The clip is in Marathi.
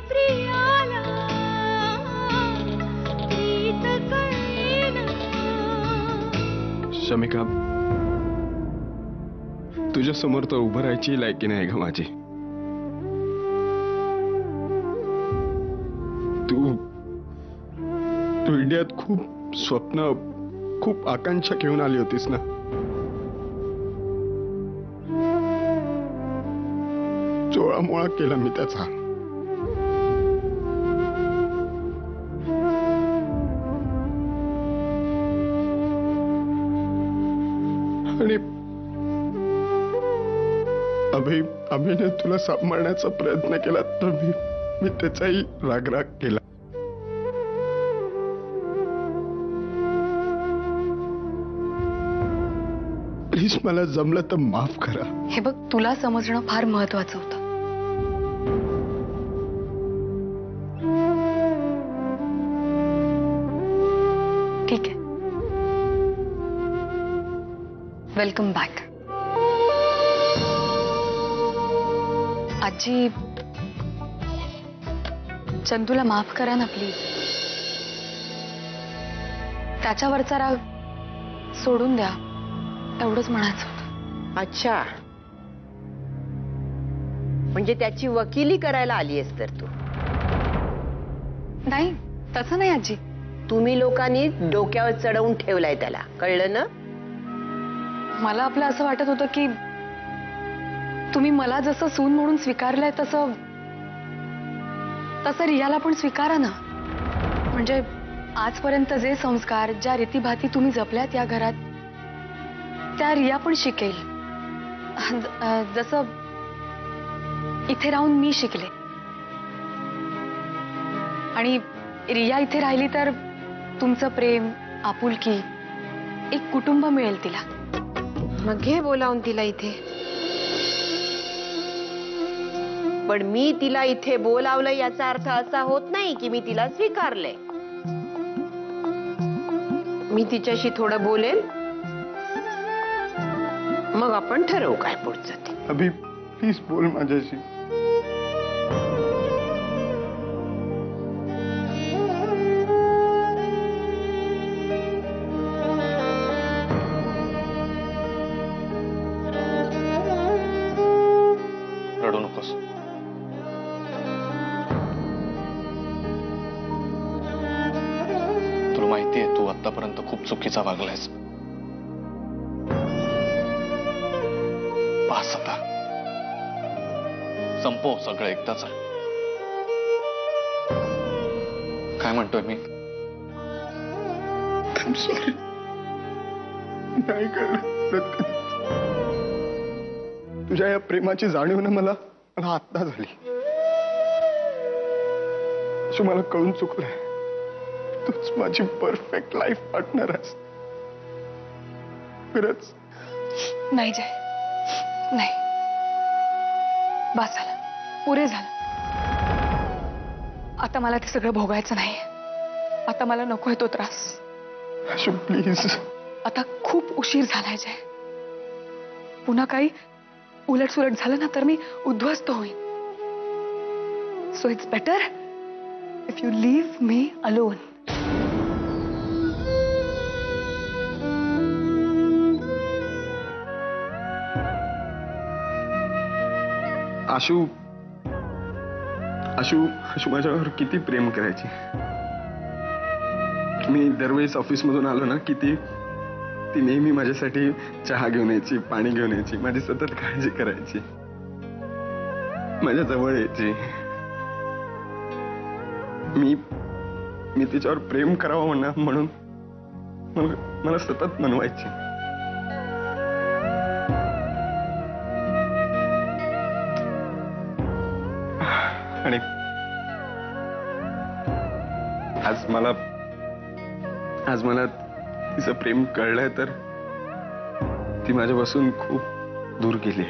प्रियाला प्रीत कळेना. शमिका, तुझ्या समोर तर उभं राहायची लायकी नाही ग माझी. तू तू इंडियात खूप स्वप्न, खूप आकांक्षा घेऊन आली होतीस ना. चोळामोळा केला मी त्याचा. आणि अभिने तुला सांभाळण्याचा प्रयत्न केला तर मी त्याचाही रागराग केला. प्लीज मला जमलं तर माफ करा. हे बघ, तुला समजणं फार महत्वाचं होतं. ठीक आहे, वेलकम बॅक. आजी, चंदूला माफ करा ना प्लीज. त्याच्यावरचा राग सोडून द्या, एवढंच म्हणायचं होतं. अच्छा, म्हणजे त्याची वकिली करायला आलीयस तर तू? नाही, तसं नाही आजी. तुम्ही लोकांनी डोक्यावर चढवून ठेवलाय त्याला, कळलं ना? मला आपलं असं वाटत होतं की तुम्ही मला जसं सून म्हणून स्वीकारलंय तसं रियाला पण स्वीकारा ना. म्हणजे आजपर्यंत जे संस्कार, ज्या रीतीभाती तुम्ही जपल्यात या घरात, त्या रिया पण शिकेल. जसं इथे राहून मी शिकले. आणि रिया इथे राहिली तर तुमचं प्रेम, आपुलकी, एक कुटुंब मिळेल तिला. मग घे बोलावून तिला इथे. पण मी तिला इथे बोलावलं याचा अर्थ असा होत नाही की मी तिला स्वीकारलंय. मी तिच्याशी थोडं बोलेल, मग आपण ठरवू काय पुढचं ते. अभि, प्लीज बोल माझ्याशी. रडू नकोस. तुला माहितीये तू आतापर्यंत खूप चुकीचा वागलायस. पास आता संपव सगळं एकदाच. काय म्हणतोय मी? नाही कळलं. तुझ्या या प्रेमाची जाणीव ना मला आत्ता झाली. अशी मला कळून चुकलंय. तूच माझी परफेक्ट लाईफ पार्टनर आहेस. खरंच. नाही जय, नाही, बस झालं, पुरे झालं. आता मला ते सगळं भोगायचं नाही. आता मला नकोय तो त्रास. आशू प्लीज. आता खूप उशीर झालाय जय. पुन्हा काही उलटसुलट झालं ना तर मी उद्ध्वस्त होईन. So it's better if you leave me alone. Ashu Ashu Ashu माझ्यावर किती प्रेम करायची. मी दरवेळेस ऑफिसमधून आलो ना की ती नेहमी माझ्यासाठी चहा घेऊन यायची, पाणी घेऊन यायची, माझी सतत काळजी करायची, माझ्या जवळ यायची. मी तिच्यावर प्रेम करावं म्हणून मला सतत मनवायची. आणि आज मला तिचं प्रेम कळलंय तर ती माझ्यापासून खूप दूर गेली.